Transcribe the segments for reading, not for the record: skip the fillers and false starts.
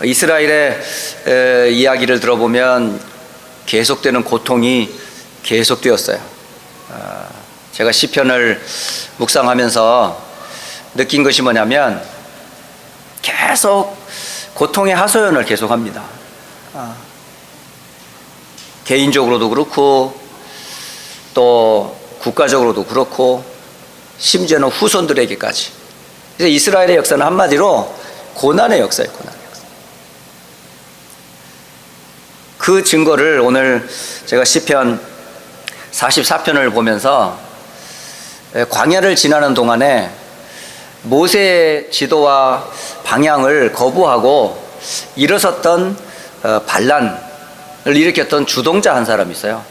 이스라엘의 이야기를 들어보면 계속되는 고통이 계속되었어요. 제가 시편을 묵상하면서 느낀 것이 뭐냐면 계속 고통의 하소연을 계속합니다. 개인적으로도 그렇고 또 국가적으로도 그렇고 심지어는 후손들에게까지. 그래서 이스라엘의 역사는 한마디로 고난의 역사예요. 고난의 역사. 그 증거를 오늘 제가 시편 44편을 보면서 광야를 지나는 동안에 모세의 지도와 방향을 거부하고 일어섰던 반란을 일으켰던 주동자 한 사람이 있어요.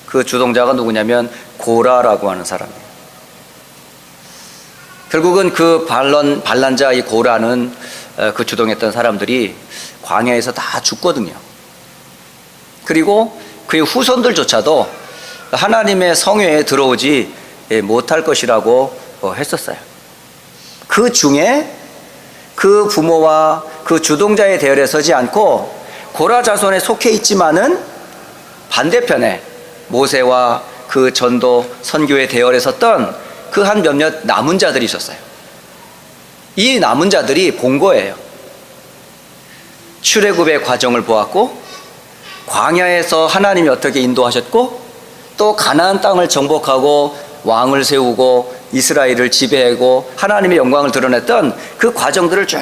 그 주동자가 누구냐면 고라라고 하는 사람이에요. 결국은 그 반란자 이 고라는 그 주동했던 사람들이 광야에서 다 죽거든요. 그리고 그의 후손들조차도 하나님의 성회에 들어오지 못할 것이라고 했었어요. 그 중에 그 부모와 그 주동자의 대열에 서지 않고 고라 자손에 속해 있지만은 반대편에 모세와 그 전도 선교의 대열에 섰던 그 한 몇몇 남은 자들이 있었어요. 이 남은 자들이 본 거예요. 출애굽의 과정을 보았고 광야에서 하나님이 어떻게 인도하셨고 또 가나안 땅을 정복하고 왕을 세우고 이스라엘을 지배하고 하나님의 영광을 드러냈던 그 과정들을 쭉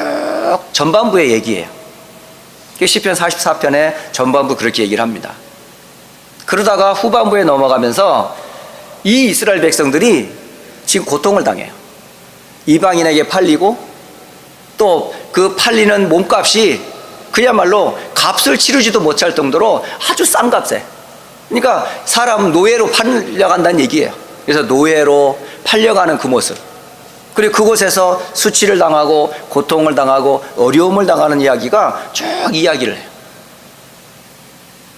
전반부의 얘기예요. 시편 44편에 전반부 그렇게 얘기를 합니다. 그러다가 후반부에 넘어가면서 이 이스라엘 백성들이 지금 고통을 당해요. 이방인에게 팔리고 또 그 팔리는 몸값이 그야말로 값을 치르지도 못할 정도로 아주 싼 값에, 그러니까 사람 노예로 팔려간다는 얘기예요. 그래서 노예로 팔려가는 그 모습, 그리고 그곳에서 수치를 당하고 고통을 당하고 어려움을 당하는 이야기가 쭉 이야기를 해요.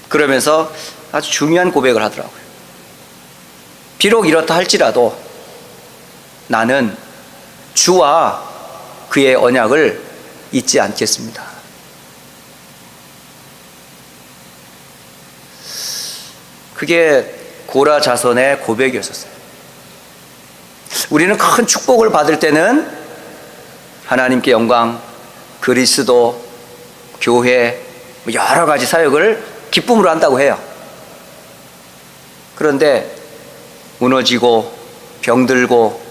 그러면서 아주 중요한 고백을 하더라고요. 비록 이렇다 할지라도 나는 주와 그의 언약을 잊지 않겠습니다. 그게 고라 자손의 고백이었었어요. 우리는 큰 축복을 받을 때는 하나님께 영광, 그리스도, 교회, 여러 가지 사역을 기쁨으로 한다고 해요. 그런데 무너지고 병들고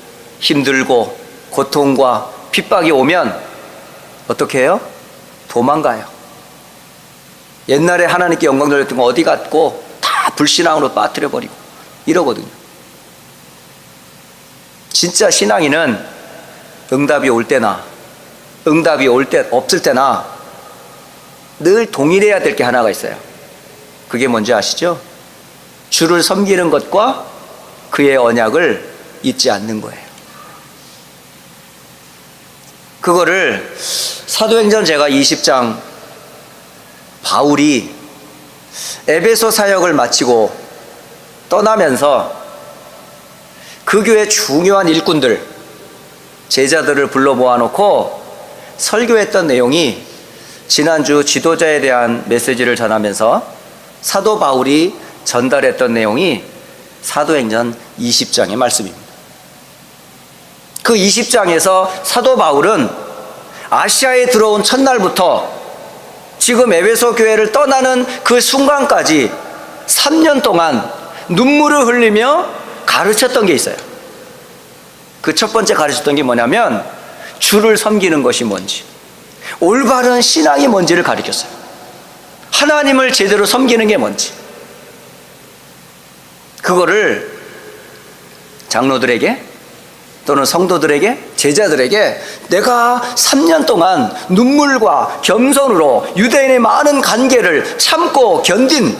힘들고 고통과 핍박이 오면 어떻게 해요? 도망가요. 옛날에 하나님께 영광 돌렸던 거 어디 갔고 다 불신앙으로 빠뜨려버리고 이러거든요. 진짜 신앙인은 응답이 올 때나 응답이 없을 때나 늘 동일해야 될 게 하나가 있어요. 그게 뭔지 아시죠? 주를 섬기는 것과 그의 언약을 잊지 않는 거예요. 그거를 사도행전 제가 20장 바울이 에베소 사역을 마치고 떠나면서 그 교회 중요한 일꾼들, 제자들을 불러 모아놓고 설교했던 내용이 지난주 지도자에 대한 메시지를 전하면서 사도 바울이 전달했던 내용이 사도행전 20장의 말씀입니다. 그 20장에서 사도 바울은 아시아에 들어온 첫날부터 지금 에베소 교회를 떠나는 그 순간까지 3년 동안 눈물을 흘리며 가르쳤던 게 있어요. 그 첫 번째 가르쳤던 게 뭐냐면 주를 섬기는 것이 뭔지, 올바른 신앙이 뭔지를 가르쳤어요. 하나님을 제대로 섬기는 게 뭔지, 그거를 장로들에게 또는 성도들에게, 제자들에게 내가 3년 동안 눈물과 겸손으로 유대인의 많은 관계를 참고 견딘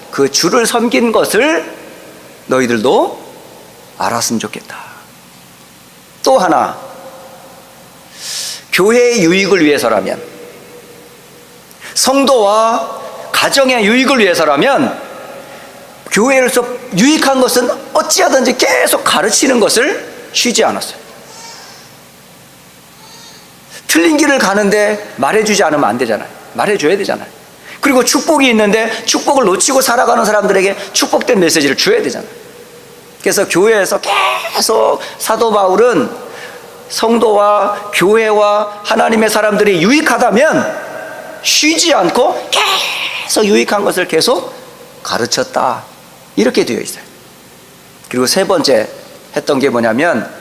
그 주를 섬긴 것을 너희들도 알았으면 좋겠다. 또 하나, 교회의 유익을 위해서라면, 성도와 가정의 유익을 위해서라면 교회로서 유익한 것은 어찌하든지 계속 가르치는 것을 쉬지 않았어요. 틀린 길을 가는데 말해주지 않으면 안 되잖아요. 말해줘야 되잖아요. 그리고 축복이 있는데 축복을 놓치고 살아가는 사람들에게 축복된 메시지를 줘야 되잖아요. 그래서 교회에서 계속 사도 바울은 성도와 교회와 하나님의 사람들이 유익하다면 쉬지 않고 계속 유익한 것을 계속 가르쳤다, 이렇게 되어 있어요. 그리고 세 번째 했던 게 뭐냐면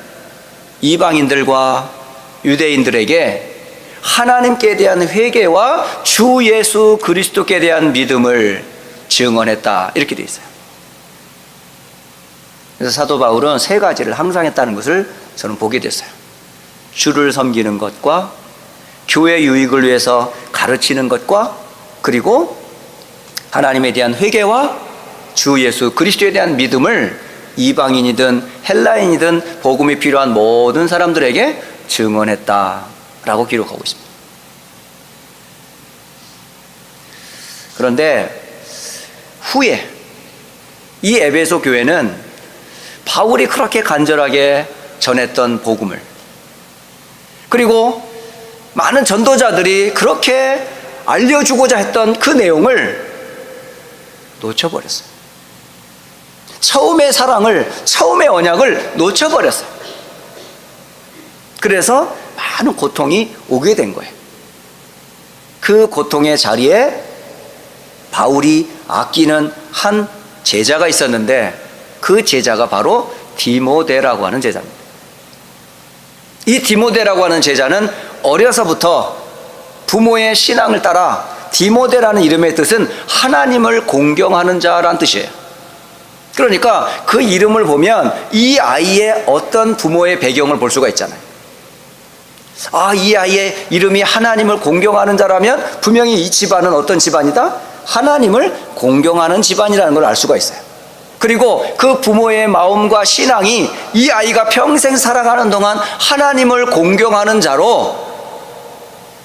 이방인들과 유대인들에게 하나님께 대한 회개와 주 예수 그리스도께 대한 믿음을 증언했다, 이렇게 되어 있어요. 그래서 사도 바울은 세 가지를 항상 했다는 것을 저는 보게 됐어요. 주를 섬기는 것과 교회 유익을 위해서 가르치는 것과, 그리고 하나님에 대한 회개와 주 예수 그리스도에 대한 믿음을 이방인이든 헬라인이든 복음이 필요한 모든 사람들에게 증언했다라고 기록하고 있습니다. 그런데 후에 이 에베소 교회는 바울이 그렇게 간절하게 전했던 복음을, 그리고 많은 전도자들이 그렇게 알려주고자 했던 그 내용을 놓쳐버렸어요. 처음의 사랑을, 처음의 언약을 놓쳐버렸어요. 그래서 많은 고통이 오게 된 거예요. 그 고통의 자리에 바울이 아끼는 한 제자가 있었는데 그 제자가 바로 디모데라고 하는 제자입니다. 이 디모데라고 하는 제자는 어려서부터 부모의 신앙을 따라, 디모데라는 이름의 뜻은 하나님을 공경하는 자라는 뜻이에요. 그러니까 그 이름을 보면 이 아이의 어떤 부모의 배경을 볼 수가 있잖아요. 아, 이 아이의 이름이 하나님을 공경하는 자라면 분명히 이 집안은 어떤 집안이다? 하나님을 공경하는 집안이라는 걸 알 수가 있어요. 그리고 그 부모의 마음과 신앙이 이 아이가 평생 살아가는 동안 하나님을 공경하는 자로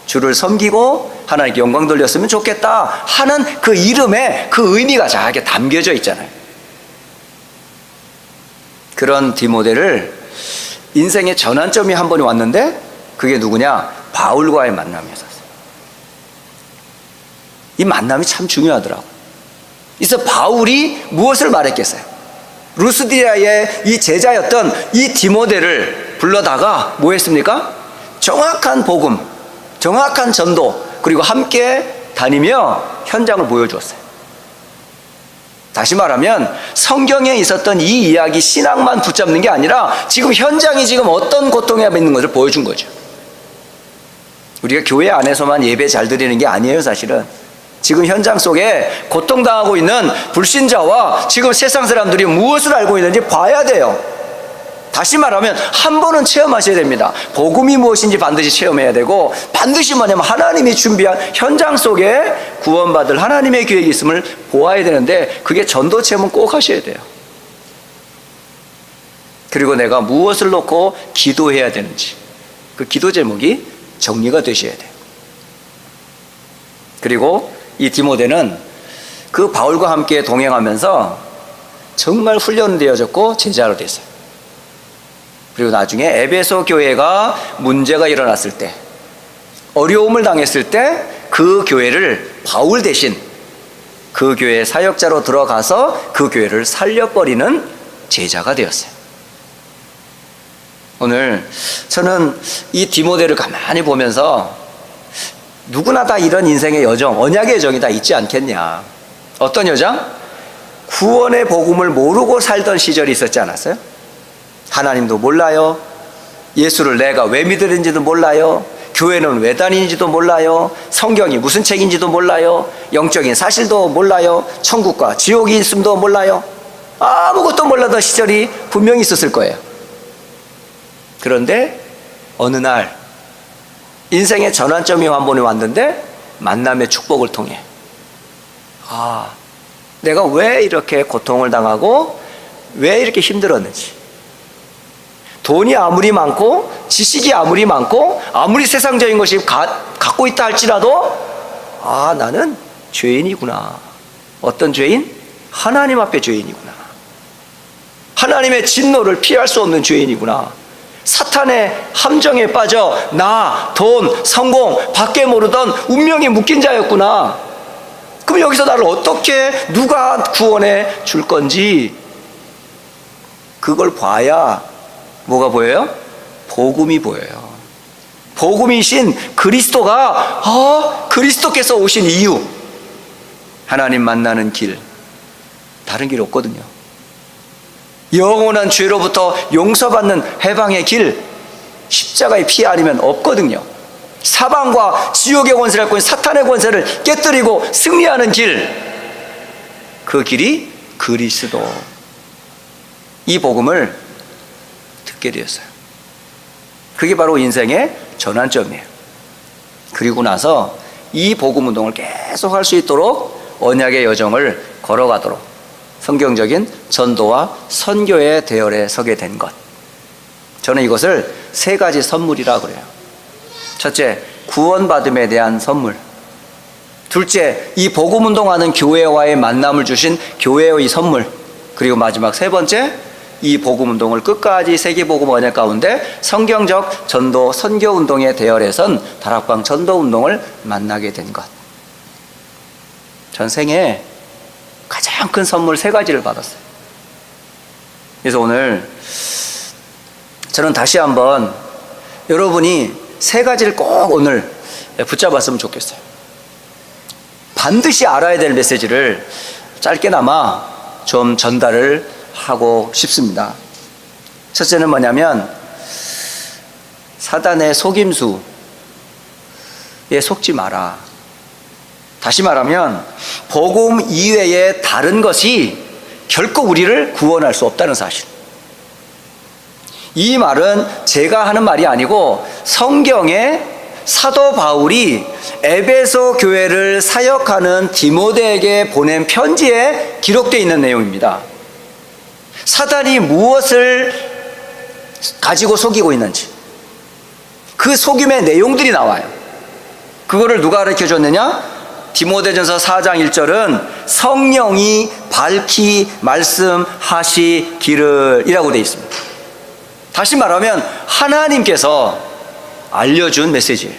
주를 섬기고 하나님께 영광 돌렸으면 좋겠다 하는 그 이름에 그 의미가 잘 담겨져 있잖아요. 그런 디모데를 인생의 전환점이 한 번이 왔는데 그게 누구냐? 바울과의 만남이었어요. 이 만남이 참 중요하더라고요. 그래서 바울이 무엇을 말했겠어요? 루스디아의 이 제자였던 이 디모데를 불러다가 뭐 했습니까? 정확한 복음, 정확한 전도, 그리고 함께 다니며 현장을 보여주었어요. 다시 말하면 성경에 있었던 이 이야기 신앙만 붙잡는 게 아니라 지금 현장이 지금 어떤 고통에 있는 것을 보여준 거죠. 우리가 교회 안에서만 예배 잘 드리는 게 아니에요. 사실은 지금 현장 속에 고통당하고 있는 불신자와 지금 세상 사람들이 무엇을 알고 있는지 봐야 돼요. 다시 말하면 한 번은 체험하셔야 됩니다. 복음이 무엇인지 반드시 체험해야 되고, 반드시 뭐냐면 하나님이 준비한 현장 속에 구원받을 하나님의 계획이 있음을 보아야 되는데, 그게 전도 체험은 꼭 하셔야 돼요. 그리고 내가 무엇을 놓고 기도해야 되는지, 그 기도 제목이 정리가 되셔야 돼요. 그리고 이 디모데는 그 바울과 함께 동행하면서 정말 훈련되어졌고 제자로 됐어요. 그리고 나중에 에베소 교회가 문제가 일어났을 때, 어려움을 당했을 때 그 교회를 바울 대신 그 교회의 사역자로 들어가서 그 교회를 살려버리는 제자가 되었어요. 오늘 저는 이 디모데를 가만히 보면서 누구나 다 이런 인생의 여정, 언약의 여정이 다 있지 않겠냐. 어떤 여정? 구원의 복음을 모르고 살던 시절이 있었지 않았어요? 하나님도 몰라요. 예수를 내가 왜 믿으는지도 몰라요. 교회는 왜 다니는지도 몰라요. 성경이 무슨 책인지도 몰라요. 영적인 사실도 몰라요. 천국과 지옥이 있음도 몰라요. 아무것도 몰라던 시절이 분명히 있었을 거예요. 그런데 어느 날 인생의 전환점이 한 번에 왔는데, 만남의 축복을 통해 내가 왜 이렇게 고통을 당하고 왜 이렇게 힘들었는지, 돈이 아무리 많고 지식이 아무리 많고 아무리 세상적인 것이 갖고 있다 할지라도 나는 죄인이구나. 어떤 죄인? 하나님 앞에 죄인이구나. 하나님의 진노를 피할 수 없는 죄인이구나. 사탄의 함정에 빠져 나, 돈, 성공, 밖에 모르던 운명이 묶인 자였구나. 그럼 여기서 나를 어떻게 누가 구원해 줄 건지 그걸 봐야 뭐가 보여요? 복음이 보여요. 복음이신 그리스도가 그리스도께서 오신 이유, 하나님 만나는 길, 다른 길 없거든요. 영원한 죄로부터 용서받는 해방의 길, 십자가의 피 아니면 없거든요. 사방과 지옥의 권세를 갖고 있는 사탄의 권세를 깨뜨리고 승리하는 길, 그 길이 그리스도. 이 복음을 듣게 되었어요. 그게 바로 인생의 전환점이에요. 그리고 나서 이 복음 운동을 계속 할 수 있도록 언약의 여정을 걸어가도록 성경적인 전도와 선교의 대열에 서게 된 것, 저는 이것을 세 가지 선물이라 그래요. 첫째, 구원받음에 대한 선물. 둘째, 이 복음 운동하는 교회와의 만남을 주신 교회의 선물. 그리고 마지막 세 번째, 이 복음 운동을 끝까지 세계복음 언약 가운데 성경적 전도 선교 운동의 대열에선 다락방 전도 운동을 만나게 된 것. 전 생에 가장 큰 선물 세 가지를 받았어요. 그래서 오늘 저는 다시 한번 여러분이 세 가지를 꼭 오늘 붙잡았으면 좋겠어요. 반드시 알아야 될 메시지를 짧게나마 좀 전달을 하고 싶습니다. 첫째는 뭐냐면, 사단의 속임수에 속지 마라. 다시 말하면 복음 이외의 다른 것이 결코 우리를 구원할 수 없다는 사실. 이 말은 제가 하는 말이 아니고 성경에 사도 바울이 에베소 교회를 사역하는 디모데에게 보낸 편지에 기록되어 있는 내용입니다. 사단이 무엇을 가지고 속이고 있는지 그 속임의 내용들이 나와요. 그거를 누가 가르쳐 줬느냐? 디모데전서 4장 1절은 성령이 밝히 말씀하시기를 이라고 되어 있습니다. 다시 말하면 하나님께서 알려준 메시지예요.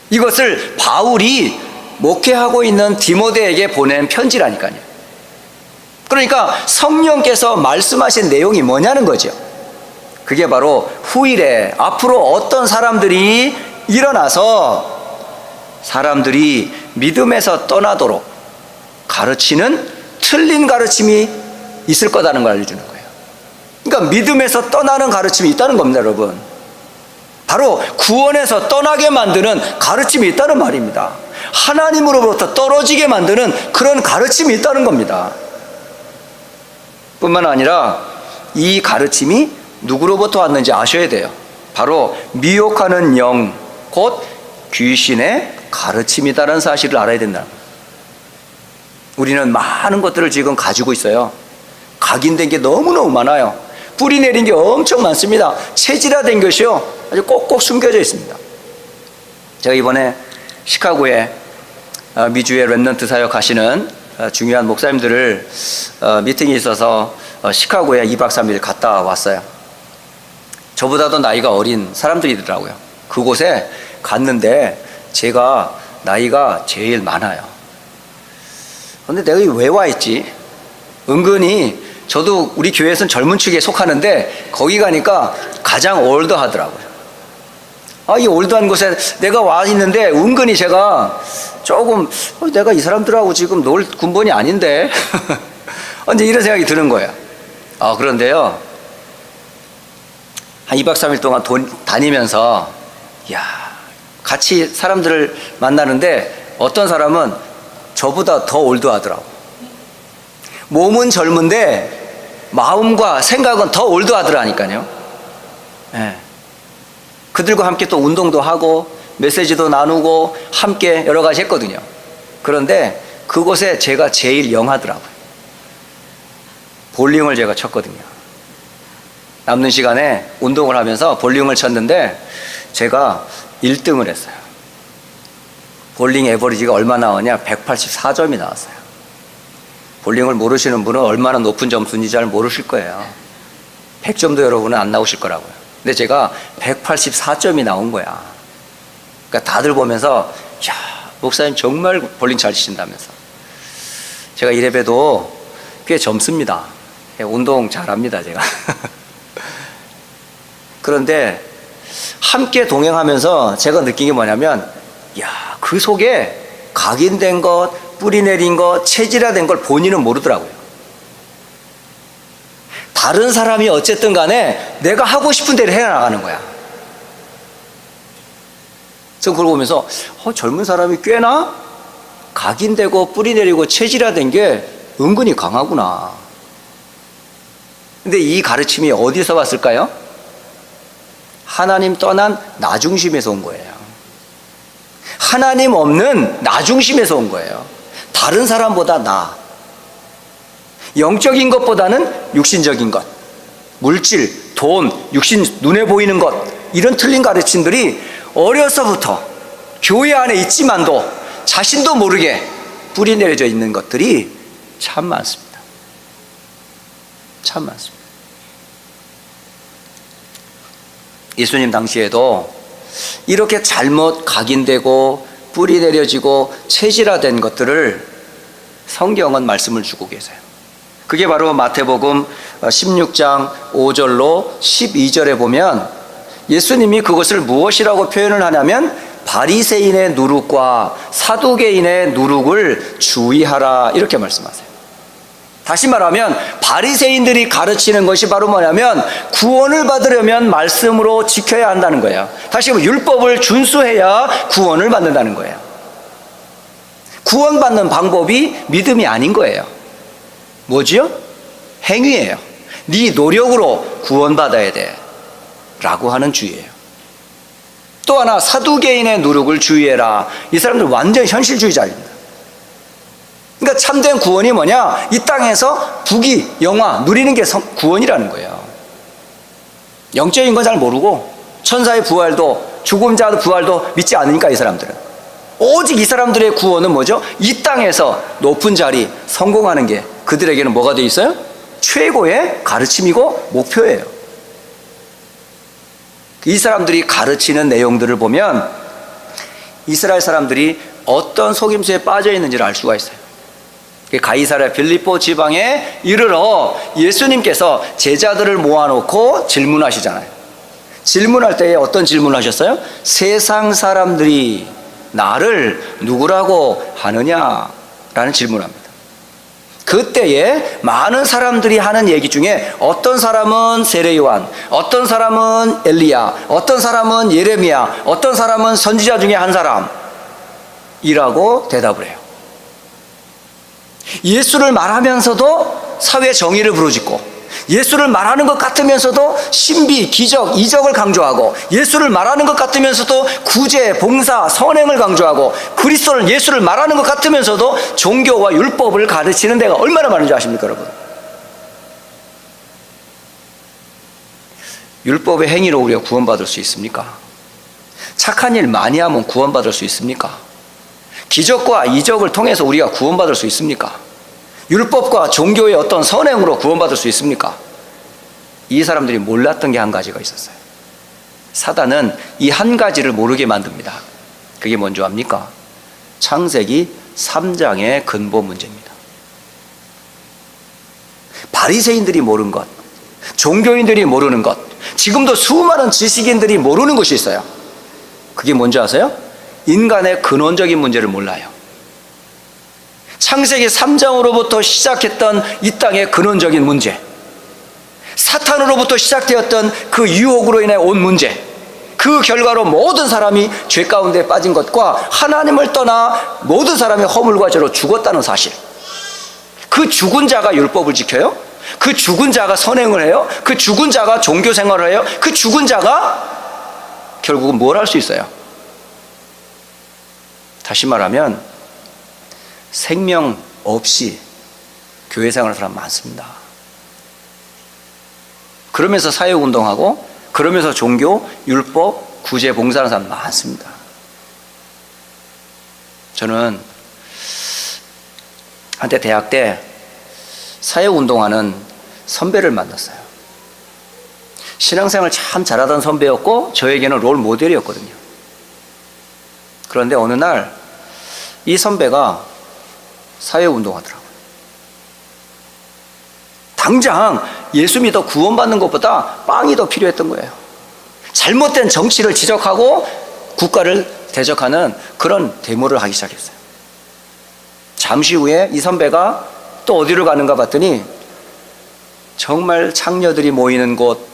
이것을 바울이 목회하고 있는 디모데에게 보낸 편지라니까요. 그러니까 성령께서 말씀하신 내용이 뭐냐는 거죠. 그게 바로 후일에 앞으로 어떤 사람들이 일어나서 사람들이 믿음에서 떠나도록 가르치는 틀린 가르침이 있을 거다는 걸 알려주는 거예요. 그러니까 믿음에서 떠나는 가르침이 있다는 겁니다, 여러분. 바로 구원에서 떠나게 만드는 가르침이 있다는 말입니다. 하나님으로부터 떨어지게 만드는 그런 가르침이 있다는 겁니다. 뿐만 아니라 이 가르침이 누구로부터 왔는지 아셔야 돼요. 바로 미혹하는 영, 곧 귀신의 가르침이다라는 사실을 알아야 된다. 우리는 많은 것들을 지금 가지고 있어요. 각인된 게 너무너무 많아요. 뿌리 내린 게 엄청 많습니다. 체질화된 것이요, 아주 꼭꼭 숨겨져 있습니다. 제가 이번에 시카고에 미주의 렘넌트 사역하시는 중요한 목사님들을 미팅이 있어서 시카고에 2박 3일 갔다 왔어요. 저보다도 나이가 어린 사람들이더라고요. 그곳에 갔는데 제가 나이가 제일 많아요. 근데 내가 왜 와 있지? 은근히 저도 우리 교회에서는 젊은 축에 속하는데 거기 가니까 가장 올드하더라고요. 이 올드한 곳에 내가 와 있는데 은근히 제가 조금 내가 이 사람들하고 지금 놀 군번이 아닌데 이제 이런 생각이 드는 거예요. 그런데요, 한 2박 3일 동안 다니면서 같이 사람들을 만나는데 어떤 사람은 저보다 더 올드하더라고. 몸은 젊은데 마음과 생각은 더 올드하더라니까요. 네. 그들과 함께 또 운동도 하고 메시지도 나누고 함께 여러 가지 했거든요. 그런데 그곳에 제가 제일 영하더라고요. 볼링을 제가 쳤거든요. 남는 시간에 운동을 하면서 볼링을 쳤는데 제가 1등을 했어요. 볼링 에버리지가 얼마 나오냐? 184점이 나왔어요. 볼링을 모르시는 분은 얼마나 높은 점수인지 잘 모르실 거예요. 100점도 여러분은 안 나오실 거라고요. 근데 제가 184점이 나온 거야. 그러니까 다들 보면서 야, 목사님 정말 볼링 잘 치신다면서. 제가 이래봬도 꽤 젊습니다. 운동 잘합니다, 제가. 그런데 함께 동행하면서 제가 느낀 게 뭐냐면, 야, 그 속에 각인된 것, 뿌리 내린 것, 체질화된 걸 본인은 모르더라고요. 다른 사람이 어쨌든 간에 내가 하고 싶은 대로 해나가는 거야. 그래서 그걸 보면서 젊은 사람이 꽤나 각인되고 뿌리 내리고 체질화된 게 은근히 강하구나. 근데 이 가르침이 어디서 왔을까요? 하나님 떠난 나 중심에서 온 거예요. 하나님 없는 나 중심에서 온 거예요. 다른 사람보다 나. 영적인 것보다는 육신적인 것, 물질, 돈, 육신, 눈에 보이는 것, 이런 틀린 가르침들이 어려서부터 교회 안에 있지만도 자신도 모르게 뿌리 내려져 있는 것들이 참 많습니다. 참 많습니다. 예수님 당시에도 이렇게 잘못 각인되고 뿌리 내려지고 체질화된 것들을 성경은 말씀을 주고 계세요. 그게 바로 마태복음 16장 5절로 12절에 보면 예수님이 그것을 무엇이라고 표현을 하냐면 바리새인의 누룩과 사두개인의 누룩을 주의하라, 이렇게 말씀하세요. 다시 말하면 바리새인들이 가르치는 것이 바로 뭐냐면 구원을 받으려면 말씀으로 지켜야 한다는 거예요. 다시 말하면 율법을 준수해야 구원을 받는다는 거예요. 구원받는 방법이 믿음이 아닌 거예요. 뭐지요? 행위예요. 네 노력으로 구원받아야 돼 라고 하는 주의예요. 또 하나, 사두개인의 누룩을 주의해라. 이 사람들 완전 현실주의자입니다. 그러니까 참된 구원이 뭐냐? 이 땅에서 부귀, 영화 누리는 게 구원이라는 거예요. 영적인 건 잘 모르고 천사의 부활도, 죽은 자의 부활도 믿지 않으니까 이 사람들은. 오직 이 사람들의 구원은 뭐죠? 이 땅에서 높은 자리, 성공하는 게 그들에게는 뭐가 돼 있어요? 최고의 가르침이고 목표예요. 이 사람들이 가르치는 내용들을 보면 이스라엘 사람들이 어떤 속임수에 빠져 있는지를 알 수가 있어요. 가이사랴 빌립보 지방에 이르러 예수님께서 제자들을 모아놓고 질문하시잖아요. 질문할 때에 어떤 질문을 하셨어요? 세상 사람들이 나를 누구라고 하느냐라는 질문을 합니다. 그때에 많은 사람들이 하는 얘기 중에 어떤 사람은 세례요한, 어떤 사람은 엘리야, 어떤 사람은 예레미야, 어떤 사람은 선지자 중에 한 사람이라고 대답을 해요. 예수를 말하면서도 사회 정의를 부르짖고, 예수를 말하는 것 같으면서도 신비, 기적, 이적을 강조하고, 예수를 말하는 것 같으면서도 구제, 봉사, 선행을 강조하고, 그리스도를, 예수를 말하는 것 같으면서도 종교와 율법을 가르치는 데가 얼마나 많은지 아십니까, 여러분? 율법의 행위로 우리가 구원받을 수 있습니까? 착한 일 많이 하면 구원받을 수 있습니까? 기적과 이적을 통해서 우리가 구원받을 수 있습니까? 율법과 종교의 어떤 선행으로 구원받을 수 있습니까? 이 사람들이 몰랐던 게 한 가지가 있었어요. 사단은 이 한 가지를 모르게 만듭니다. 그게 뭔지 압니까? 창세기 3장의 근본 문제입니다. 바리새인들이 모르는 것, 종교인들이 모르는 것, 지금도 수많은 지식인들이 모르는 것이 있어요. 그게 뭔지 아세요? 인간의 근원적인 문제를 몰라요. 창세기 3장으로부터 시작했던 이 땅의 근원적인 문제, 사탄으로부터 시작되었던 그 유혹으로 인해 온 문제, 그 결과로 모든 사람이 죄 가운데 빠진 것과 하나님을 떠나 모든 사람이 허물과 죄로 죽었다는 사실. 그 죽은 자가 율법을 지켜요? 그 죽은 자가 선행을 해요? 그 죽은 자가 종교 생활을 해요? 그 죽은 자가 결국은 뭘 할 수 있어요? 다시 말하면 생명 없이 교회 생활하는 사람 많습니다. 그러면서 사회운동하고, 그러면서 종교, 율법, 구제, 봉사하는 사람 많습니다. 저는 한때 대학 때 사회운동하는 선배를 만났어요. 신앙생활 참 잘하던 선배였고 저에게는 롤 모델이었거든요. 그런데 어느 날 이 선배가 사회운동하더라고요. 당장 예수 믿어 구원받는 것보다 빵이 더 필요했던 거예요. 잘못된 정치를 지적하고 국가를 대적하는 그런 데모를 하기 시작했어요. 잠시 후에 이 선배가 또 어디로 가는가 봤더니 정말 창녀들이 모이는 곳,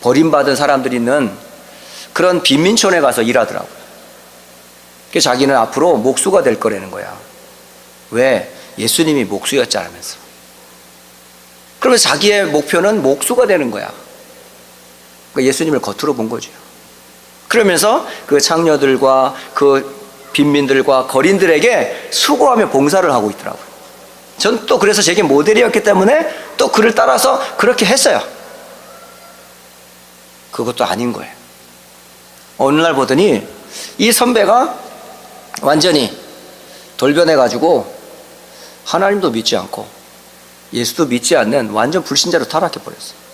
버림받은 사람들이 있는 그런 빈민촌에 가서 일하더라고요. 그래서 자기는 앞으로 목수가 될 거라는 거야. 왜? 예수님이 목수였잖아면서. 그러면서 자기의 목표는 목수가 되는 거야. 그러니까 예수님을 겉으로 본 거죠. 그러면서 그 창녀들과 그 빈민들과 거린들에게 수고하며 봉사를 하고 있더라고요. 전 또 그래서 제게 모델이었기 때문에 또 그를 따라서 그렇게 했어요. 그것도 아닌 거예요. 어느 날 보더니 이 선배가 완전히 돌변해가지고 하나님도 믿지 않고 예수도 믿지 않는 완전 불신자로 타락해버렸어요.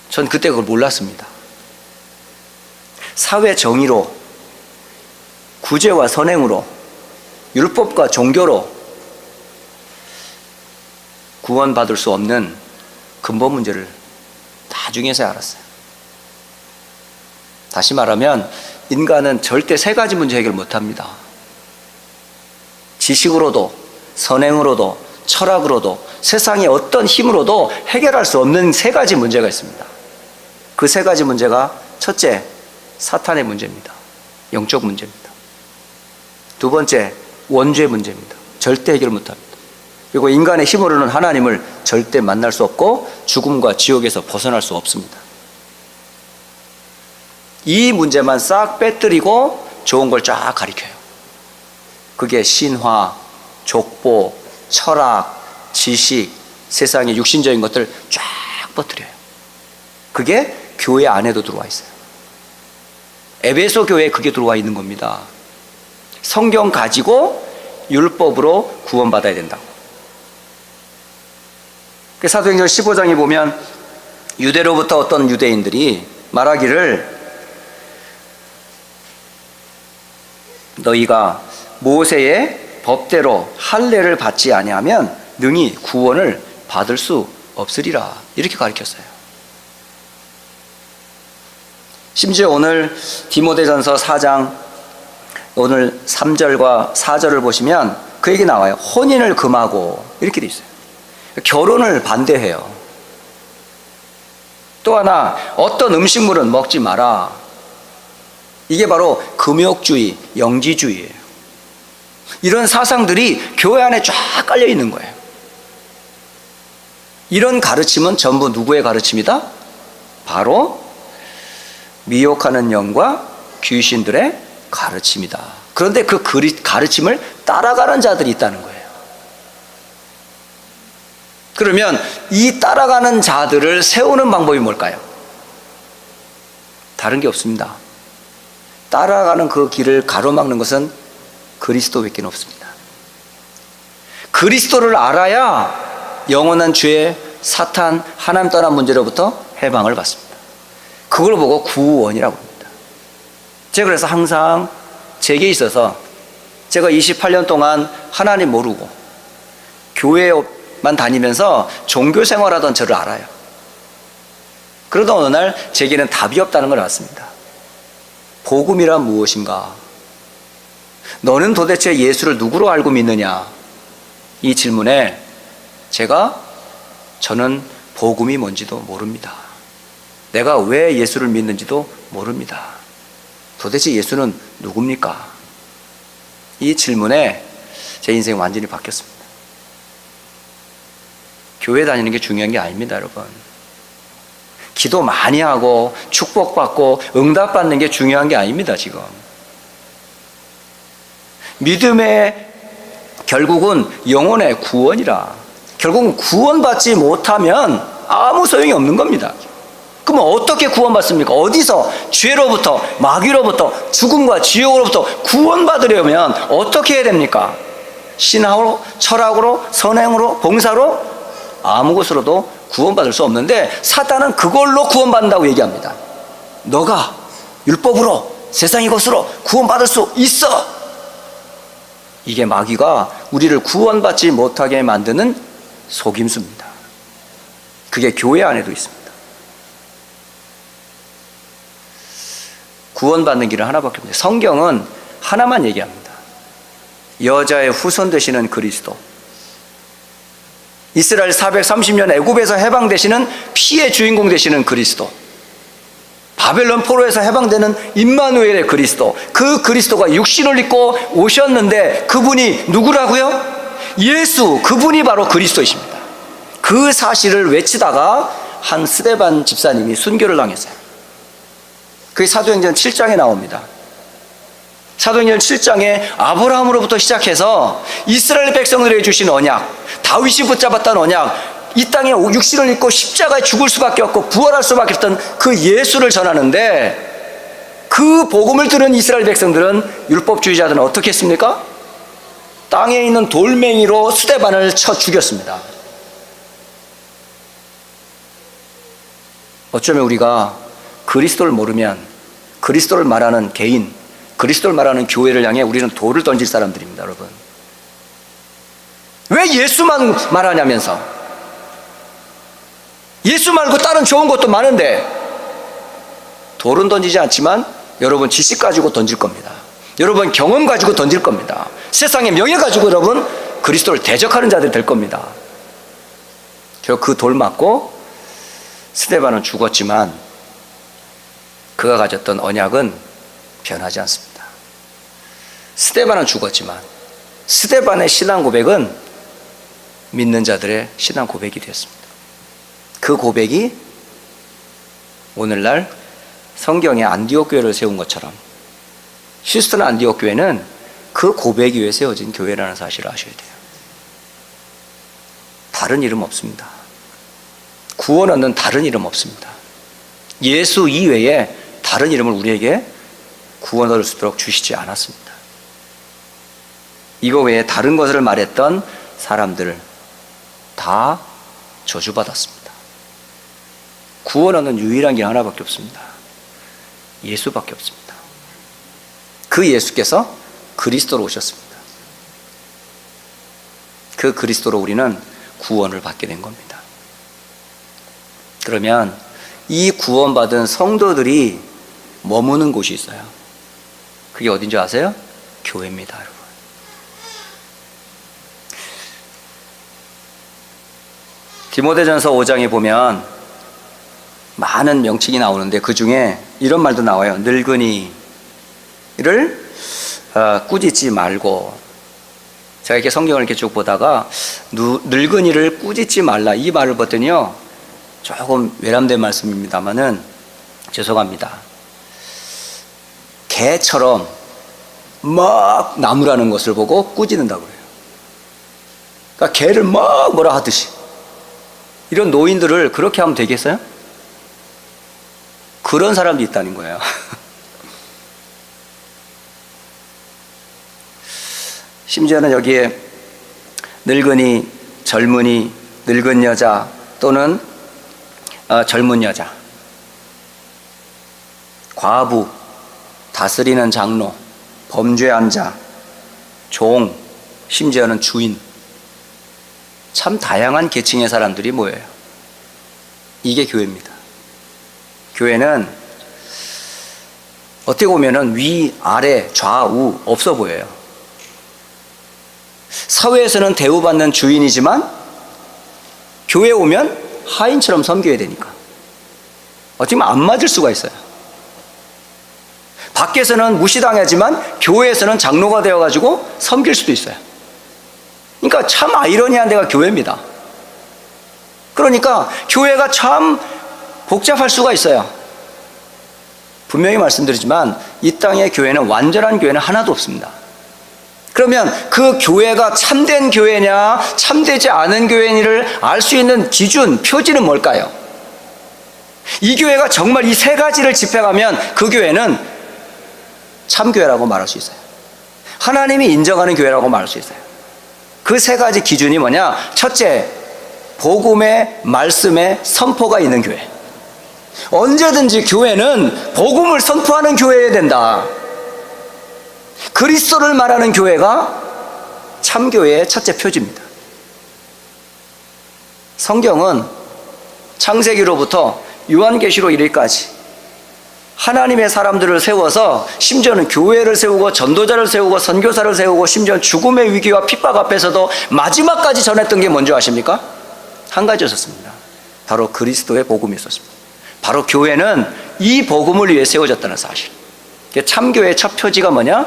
전 그때 그걸 몰랐습니다. 사회 정의로, 구제와 선행으로, 율법과 종교로 구원받을 수 없는 근본 문제를 나중에서야 알았어요. 다시 말하면 인간은 절대 세 가지 문제 해결 못합니다. 지식으로도, 선행으로도, 철학으로도, 세상의 어떤 힘으로도 해결할 수 없는 세 가지 문제가 있습니다. 그 세 가지 문제가 첫째, 사탄의 문제입니다. 영적 문제입니다. 두 번째, 원죄 문제입니다. 절대 해결 못합니다. 그리고 인간의 힘으로는 하나님을 절대 만날 수 없고 죽음과 지옥에서 벗어날 수 없습니다. 이 문제만 싹 빼뜨리고 좋은 걸 쫙 가리켜요. 그게 신화, 족보, 철학, 지식, 세상의 육신적인 것들 쫙 퍼뜨려요. 그게 교회 안에도 들어와 있어요. 에베소 교회에 그게 들어와 있는 겁니다. 성경 가지고 율법으로 구원받아야 된다고. 사도행전 15장에 보면 유대로부터 어떤 유대인들이 말하기를 너희가 모세의 법대로 할례를 받지 아니하면 능히 구원을 받을 수 없으리라 이렇게 가르쳤어요. 심지어 오늘 디모데전서 4장 오늘 3절과 4절을 보시면 그 얘기 나와요. 혼인을 금하고 이렇게 돼 있어요. 결혼을 반대해요. 또 하나 어떤 음식물은 먹지 마라. 이게 바로 금욕주의, 영지주의예요. 이런 사상들이 교회 안에 쫙 깔려 있는 거예요. 이런 가르침은 전부 누구의 가르침이다? 바로 미혹하는 영과 귀신들의 가르침이다. 그런데 그 가르침을 따라가는 자들이 있다는 거예요. 그러면 이 따라가는 자들을 세우는 방법이 뭘까요? 다른 게 없습니다. 따라가는 그 길을 가로막는 것은 그리스도밖에 없습니다. 그리스도를 알아야 영원한 죄, 사탄, 하나님 떠난 문제로부터 해방을 받습니다. 그걸 보고 구원이라고 합니다. 제가 그래서 항상 제게 있어서 제가 28년 동안 하나님 모르고 교회만 다니면서 종교 생활하던 저를 알아요. 그러다 어느 날 제게는 답이 없다는 걸 알았습니다. 복음이란 무엇인가? 너는 도대체 예수를 누구로 알고 믿느냐? 이 질문에 저는 복음이 뭔지도 모릅니다. 내가 왜 예수를 믿는지도 모릅니다. 도대체 예수는 누굽니까? 이 질문에 제 인생이 완전히 바뀌었습니다. 교회 다니는 게 중요한 게 아닙니다, 여러분. 기도 많이 하고 축복받고 응답받는 게 중요한 게 아닙니다, 지금. 믿음의 결국은 영혼의 구원이라. 결국은 구원받지 못하면 아무 소용이 없는 겁니다. 그럼 어떻게 구원받습니까? 어디서? 죄로부터, 마귀로부터, 죽음과 지옥으로부터 구원받으려면 어떻게 해야 됩니까? 신앙으로, 철학으로, 선행으로, 봉사로? 아무 것으로도 구원받을 수 없는데 사탄은 그걸로 구원받는다고 얘기합니다. 너가 율법으로 세상의 것으로 구원받을 수 있어. 이게 마귀가 우리를 구원받지 못하게 만드는 속임수입니다. 그게 교회 안에도 있습니다. 구원받는 길은 하나밖에 없습니다. 성경은 하나만 얘기합니다. 여자의 후손 되시는 그리스도, 이스라엘 430년 애굽에서 해방되시는 피의 주인공 되시는 그리스도, 바벨론 포로에서 해방되는 임마누엘의 그리스도, 그 그리스도가 육신을 입고 오셨는데 그분이 누구라고요? 예수, 그분이 바로 그리스도이십니다. 그 사실을 외치다가 한 스데반 집사님이 순교를 당했어요. 그게 사도행전 7장에 나옵니다. 사도행전 7장에 아브라함으로부터 시작해서 이스라엘 백성들에게 주신 언약, 다윗이 붙잡았던 언약, 이 땅에 육신을 입고 십자가에 죽을 수밖에 없고 부활할 수밖에 없던 그 예수를 전하는데, 그 복음을 들은 이스라엘 백성들은, 율법주의자들은 어떻게 했습니까? 땅에 있는 돌멩이로 스데반을 쳐 죽였습니다. 어쩌면 우리가 그리스도를 모르면 그리스도를 말하는 개인, 그리스도를 말하는 교회를 향해 우리는 돌을 던질 사람들입니다. 여러분, 왜 예수만 말하냐면서. 예수 말고 다른 좋은 것도 많은데 돌은 던지지 않지만 여러분 지식 가지고 던질 겁니다. 여러분 경험 가지고 던질 겁니다. 세상의 명예 가지고 여러분 그리스도를 대적하는 자들이 될 겁니다. 결국 그 돌 맞고 스데반은 죽었지만 그가 가졌던 언약은 변하지 않습니다. 스데반은 죽었지만 스데반의 신앙 고백은 믿는 자들의 신앙 고백이 되었습니다. 그 고백이 오늘날 성경의 안디옥 교회를 세운 것처럼 휴스턴 안디옥 교회는 그 고백 위에 세워진 교회라는 사실을 아셔야 돼요. 다른 이름 없습니다. 구원 얻는 다른 이름 없습니다. 예수 이외에 다른 이름을 우리에게 구원 얻을 수 있도록 주시지 않았습니다. 이거 외에 다른 것을 말했던 사람들 다 저주받았습니다. 구원 얻는 유일한 길 하나밖에 없습니다. 예수밖에 없습니다. 그 예수께서 그리스도로 오셨습니다. 그 그리스도로 우리는 구원을 받게 된 겁니다. 그러면 이 구원받은 성도들이 머무는 곳이 있어요. 그게 어딘지 아세요? 교회입니다, 여러분. 디모데전서 5장에 보면 많은 명칭이 나오는데 그 중에 이런 말도 나와요. 늙은이를 꾸짖지 말고. 제가 이렇게 성경을 이렇게 쭉 보다가 늙은이를 꾸짖지 말라, 이 말을 봤더니요, 조금 외람된 말씀입니다만은 죄송합니다. 개처럼 막 나무라는 것을 보고 꾸짖는다고 해요. 그러니까 개를 막 뭐라 하듯이. 이런 노인들을 그렇게 하면 되겠어요? 그런 사람도 있다는 거예요. 심지어는 여기에 늙은이, 젊은이, 늙은 여자 또는 젊은 여자, 과부, 다스리는 장로, 범죄한 자, 종, 심지어는 주인, 참 다양한 계층의 사람들이 모여요. 이게 교회입니다. 교회는 어떻게 보면 위, 아래, 좌우 없어 보여요. 사회에서는 대우받는 주인이지만 교회에 오면 하인처럼 섬겨야 되니까 어떻게 보면 안 맞을 수가 있어요. 밖에서는 무시당하지만 교회에서는 장로가 되어가지고 섬길 수도 있어요. 그러니까 참 아이러니한 데가 교회입니다. 그러니까 교회가 참 복잡할 수가 있어요. 분명히 말씀드리지만 이 땅의 교회는, 완전한 교회는 하나도 없습니다. 그러면 그 교회가 참된 교회냐 참되지 않은 교회냐를 알 수 있는 기준, 표지는 뭘까요? 이 교회가 정말 이 세 가지를 집행하면 그 교회는 참교회라고 말할 수 있어요. 하나님이 인정하는 교회라고 말할 수 있어요. 그 세 가지 기준이 뭐냐? 첫째, 복음의 말씀의 선포가 있는 교회. 언제든지 교회는 복음을 선포하는 교회여야 된다. 그리스도를 말하는 교회가 참교회의 첫째 표지입니다. 성경은 창세기로부터 요한계시록 이르기까지 하나님의 사람들을 세워서 심지어는 교회를 세우고 전도자를 세우고 선교사를 세우고 심지어 죽음의 위기와 핍박 앞에서도 마지막까지 전했던 게 뭔지 아십니까? 한 가지였습니다. 바로 그리스도의 복음이 있었습니다. 바로 교회는 이 복음을 위해 세워졌다는 사실. 참교회의 첫 표지가 뭐냐?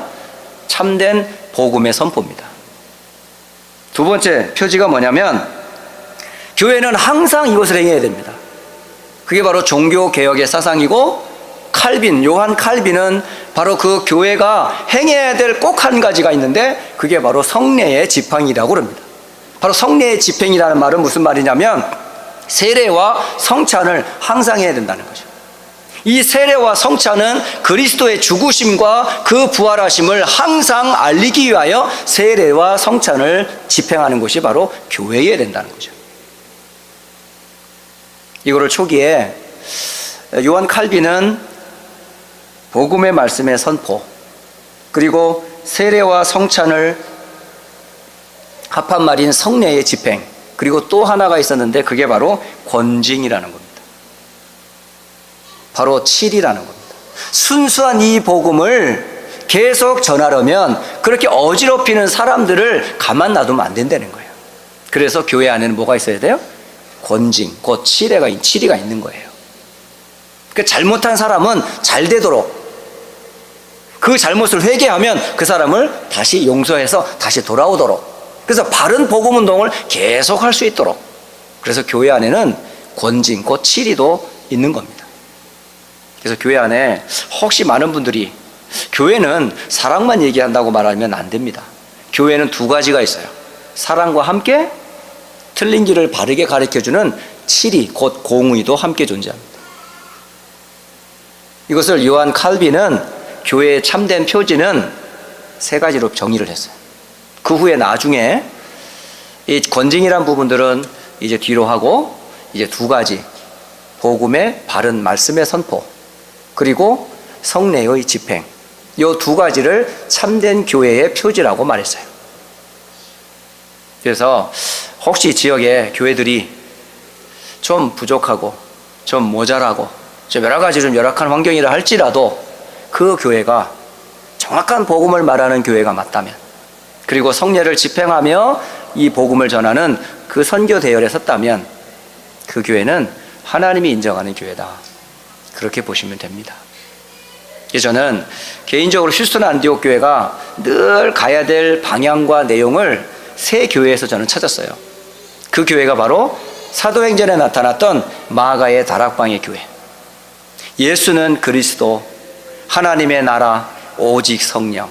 참된 복음의 선포입니다. 두 번째 표지가 뭐냐면 교회는 항상 이것을 행해야 됩니다. 그게 바로 종교개혁의 사상이고 요한 칼빈은 바로 그 교회가 행해야 될 꼭 한 가지가 있는데 그게 바로 성례의 집행이라고 합니다. 바로 성례의 집행이라는 말은 무슨 말이냐면 세례와 성찬을 항상 해야 된다는 거죠. 이 세례와 성찬은 그리스도의 죽으심과 그 부활하심을 항상 알리기 위하여 세례와 성찬을 집행하는 것이 바로 교회여야 된다는 거죠. 이거를 초기에 요한 칼빈은 복음의 말씀의 선포, 그리고 세례와 성찬을 합한 말인 성례의 집행, 그리고 또 하나가 있었는데 그게 바로 권징이라는 겁니다. 바로 칠이라는 겁니다. 순수한 이 복음을 계속 전하려면 그렇게 어지럽히는 사람들을 가만 놔두면 안 된다는 거예요. 그래서 교회 안에는 뭐가 있어야 돼요? 권징, 곧 칠이가 있는 거예요. 그 잘못한 사람은 잘 되도록, 그 잘못을 회개하면 그 사람을 다시 용서해서 다시 돌아오도록, 그래서 바른 복음 운동을 계속 할 수 있도록, 그래서 교회 안에는 권징, 곧 칠이도 있는 겁니다. 그래서 교회 안에 혹시 많은 분들이 교회는 사랑만 얘기한다고 말하면 안 됩니다. 교회는 두 가지가 있어요. 사랑과 함께 틀린 길을 바르게 가르쳐주는 칠이, 곧 공의도 함께 존재합니다. 이것을 요한 칼빈은 교회의 참된 표지는 세 가지로 정의를 했어요. 그 후에 나중에 이 권징이란 부분들은 이제 뒤로 하고 이제 두 가지, 복음의 바른 말씀의 선포, 그리고 성례의 집행, 이 두 가지를 참된 교회의 표지라고 말했어요. 그래서 혹시 지역에 교회들이 좀 부족하고 좀 모자라고 좀 여러 가지 좀 열악한 환경이라 할지라도 그 교회가 정확한 복음을 말하는 교회가 맞다면, 그리고 성례를 집행하며 이 복음을 전하는 그 선교 대열에 섰다면 그 교회는 하나님이 인정하는 교회다, 그렇게 보시면 됩니다. 저는 개인적으로 휴스턴 안디옥 교회가 늘 가야 될 방향과 내용을 세 교회에서 저는 찾았어요. 그 교회가 바로 사도행전에 나타났던 마가의 다락방의 교회, 예수는 그리스도, 하나님의 나라, 오직 성령,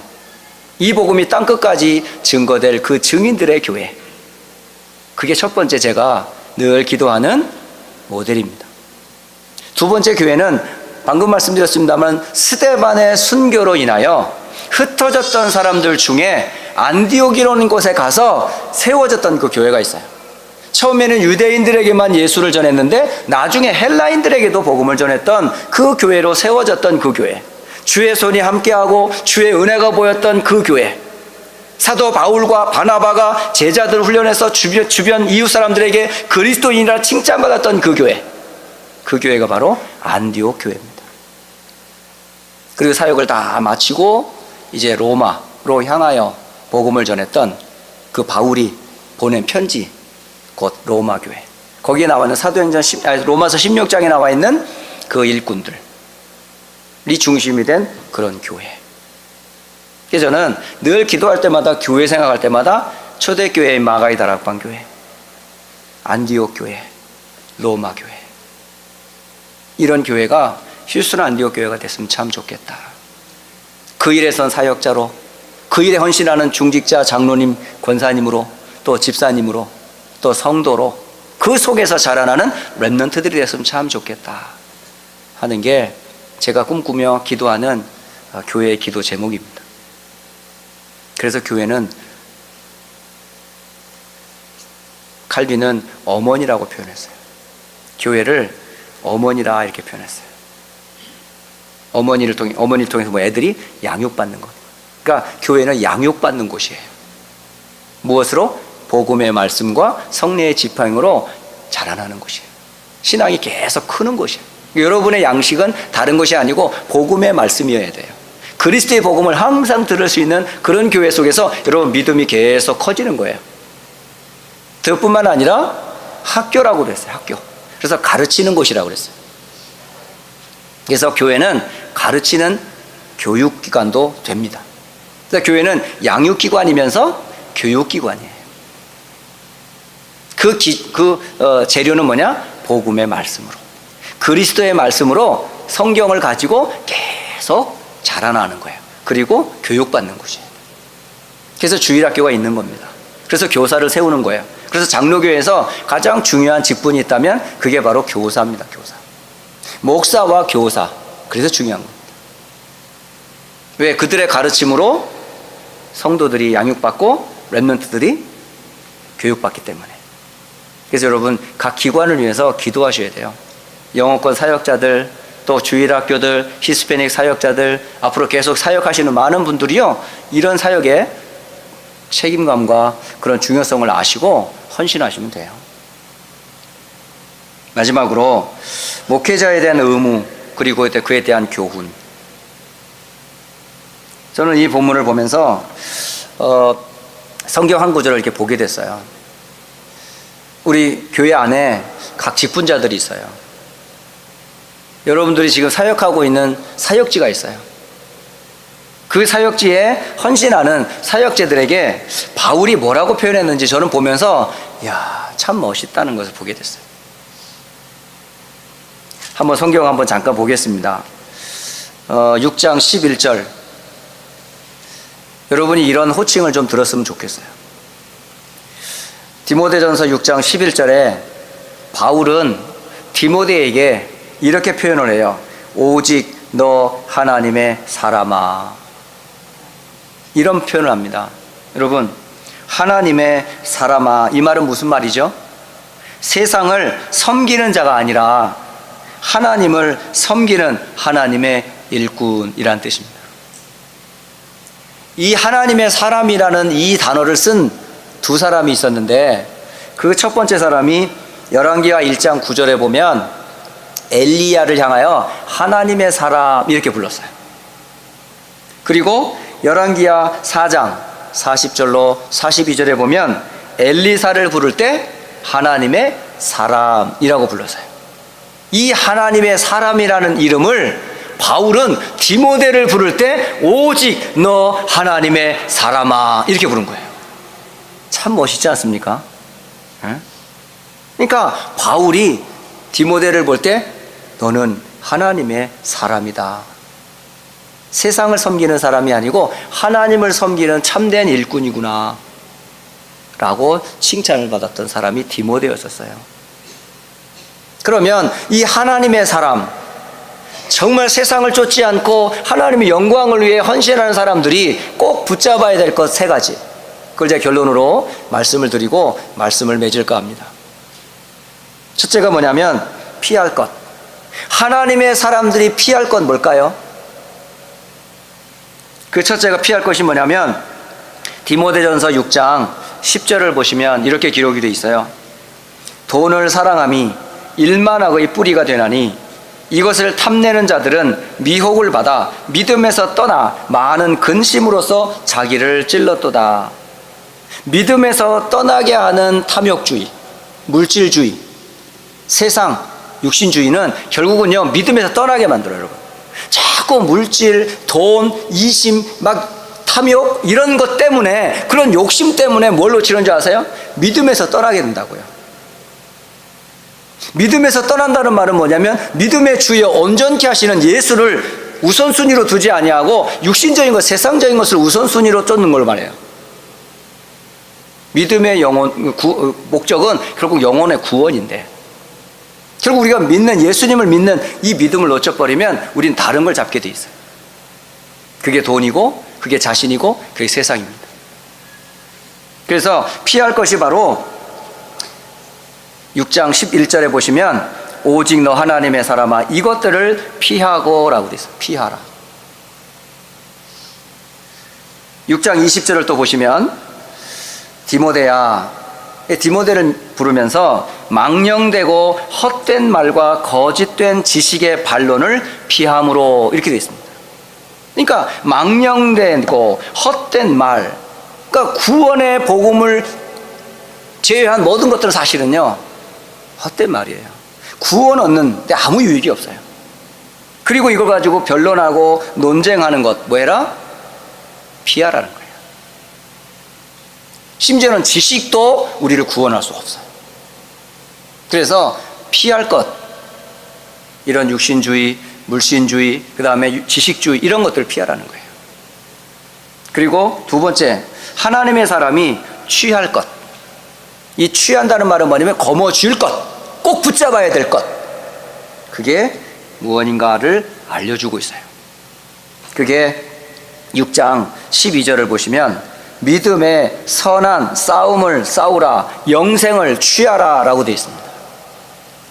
이 복음이 땅끝까지 증거될 그 증인들의 교회, 그게 첫 번째 제가 늘 기도하는 모델입니다. 두 번째 교회는 방금 말씀드렸습니다만 스데반의 순교로 인하여 흩어졌던 사람들 중에 안디옥이라는 곳에 가서 세워졌던 그 교회가 있어요. 처음에는 유대인들에게만 예수를 전했는데 나중에 헬라인들에게도 복음을 전했던 그 교회로 세워졌던 그 교회, 주의 손이 함께하고 주의 은혜가 보였던 그 교회, 사도 바울과 바나바가 제자들을 훈련해서 주변 이웃 사람들에게 그리스도인이라 칭찬받았던 그 교회, 그 교회가 바로 안디옥 교회입니다. 그리고 사역을 다 마치고 이제 로마로 향하여 복음을 전했던 그 바울이 보낸 편지, 곧 로마 교회, 거기에 나와 있는 로마서 16장에 나와 있는 그 일꾼들이 중심이 된 그런 교회. 그래서 저는 늘 기도할 때마다, 교회 생각할 때마다 초대교회인 마가의 다락방 교회, 안디옥 교회, 로마 교회, 이런 교회가 휴스턴 안디옥 교회가 됐으면 참 좋겠다. 그 일에 선 사역자로, 그 일에 헌신하는 중직자, 장로님, 권사님으로, 또 집사님으로, 또 성도로, 그 속에서 자라나는 렘넌트들이 됐으면 참 좋겠다 하는 게 제가 꿈꾸며 기도하는 교회의 기도 제목입니다. 그래서 교회는 칼빈은 어머니라고 표현했어요. 교회를 어머니라 이렇게 표현했어요. 어머니를 통해서 뭐 애들이 양육받는 것. 그러니까 교회는 양육받는 곳이에요. 무엇으로? 복음의 말씀과 성령의 지팡이로 자라나는 곳이에요. 신앙이 계속 크는 곳이에요. 여러분의 양식은 다른 것이 아니고 복음의 말씀이어야 돼요. 그리스도의 복음을 항상 들을 수 있는 그런 교회 속에서 여러분 믿음이 계속 커지는 거예요. 그뿐만 아니라 학교라고 그랬어요. 학교. 그래서 가르치는 곳이라고 그랬어요. 그래서 교회는 가르치는 교육기관도 됩니다. 그래서 교회는 양육기관이면서 교육기관이에요. 재료는 뭐냐? 복음의 말씀으로, 그리스도의 말씀으로 성경을 가지고 계속 자라나는 거예요. 그리고 교육받는 곳이에요. 그래서 주일학교가 있는 겁니다. 그래서 교사를 세우는 거예요. 그래서 장로교회에서 가장 중요한 직분이 있다면 그게 바로 교사입니다. 교사. 목사와 교사. 그래서 중요한 겁니다. 왜? 그들의 가르침으로 성도들이 양육받고 렘넌트들이 교육받기 때문에. 그래서 여러분 각 기관을 위해서 기도하셔야 돼요. 영어권 사역자들, 또 주일학교들, 히스패닉 사역자들, 앞으로 계속 사역하시는 많은 분들이요, 이런 사역에 책임감과 그런 중요성을 아시고 헌신하시면 돼요. 마지막으로 목회자에 대한 의무, 그리고 그에 대한 교훈. 저는 이 본문을 보면서 성경 한 구절을 이렇게 보게 됐어요. 우리 교회 안에 각 직분자들이 있어요. 여러분들이 지금 사역하고 있는 사역지가 있어요. 그 사역지에 헌신하는 사역자들에게 바울이 뭐라고 표현했는지 저는 보면서 참 멋있다는 것을 보게 됐어요. 한번 성경 한번 잠깐 보겠습니다. 6장 11절. 여러분이 이런 호칭을 좀 들었으면 좋겠어요. 디모데전서 6장 11절에 바울은 디모데에게 이렇게 표현을 해요. 오직 너 하나님의 사람아. 이런 표현을 합니다. 여러분, 하나님의 사람아, 이 말은 무슨 말이죠? 세상을 섬기는 자가 아니라 하나님을 섬기는 하나님의 일꾼이라는 뜻입니다. 이 하나님의 사람이라는 이 단어를 쓴 두 사람이 있었는데, 그 첫 번째 사람이 열왕기하 1장 9절에 보면 엘리야를 향하여 하나님의 사람 이렇게 불렀어요. 그리고 열왕기하 4장 40절로 42절에 보면 엘리사를 부를 때 하나님의 사람이라고 불렀어요. 이 하나님의 사람이라는 이름을 바울은 디모데를 부를 때 오직 너 하나님의 사람아 이렇게 부른 거예요. 참 멋있지 않습니까? 그러니까 바울이 디모데를 볼 때 너는 하나님의 사람이다. 세상을 섬기는 사람이 아니고 하나님을 섬기는 참된 일꾼이구나 라고 칭찬을 받았던 사람이 디모데였었어요. 그러면 이 하나님의 사람, 정말 세상을 쫓지 않고 하나님의 영광을 위해 헌신하는 사람들이 꼭 붙잡아야 될 것 세 가지, 그걸 제가 결론으로 말씀을 드리고 말씀을 맺을까 합니다. 첫째가 뭐냐면 피할 것. 하나님의 사람들이 피할 건 뭘까요? 그 첫째가 피할 것이 뭐냐면 디모데전서 6장 10절을 보시면 이렇게 기록이 되어 있어요. 돈을 사랑함이 일만악의 뿌리가 되나니 이것을 탐내는 자들은 미혹을 받아 믿음에서 떠나 많은 근심으로써 자기를 찔렀도다. 믿음에서 떠나게 하는 탐욕주의, 물질주의, 세상, 육신주의는 결국은요 믿음에서 떠나게 만들어요. 여러분, 자꾸 물질, 돈, 이심, 막 탐욕 이런 것 때문에, 그런 욕심 때문에 뭘로 치는 줄 아세요? 믿음에서 떠나게 된다고요. 믿음에서 떠난다는 말은 뭐냐면 믿음의 주여 온전케 하시는 예수를 우선순위로 두지 아니하고 육신적인 것, 세상적인 것을 우선순위로 쫓는 걸 말해요. 믿음의 목적은 결국 영혼의 구원인데, 결국 우리가 믿는 예수님을 믿는 이 믿음을 놓쳐버리면 우린 다른 걸 잡게 돼 있어요. 그게 돈이고 그게 자신이고 그게 세상입니다. 그래서 피할 것이 바로 6장 11절에 보시면 오직 너 하나님의 사람아 이것들을 피하고 라고 되어 있어요. 피하라. 6장 20절을 또 보시면 디모데야, 디모데를 부르면서 망령되고 헛된 말과 거짓된 지식의 반론을 피함으로 이렇게 되어 있습니다. 그러니까 망령되고 헛된 말, 그러니까 구원의 복음을 제외한 모든 것들은 사실은요 헛된 말이에요. 구원 얻는데 아무 유익이 없어요. 그리고 이걸 가지고 변론하고 논쟁하는 것 뭐해라? 피하라는 거예요. 심지어는 지식도 우리를 구원할 수 없어요. 그래서 피할 것, 이런 육신주의, 물신주의, 그 다음에 지식주의 이런 것들을 피하라는 거예요. 그리고 두 번째, 하나님의 사람이 취할 것. 이 취한다는 말은 뭐냐면 거머쥘 것, 꼭 붙잡아야 될 것, 그게 무엇인가를 알려주고 있어요. 그게 6장 12절을 보시면 믿음의 선한 싸움을 싸우라, 영생을 취하라 라고 되어 있습니다.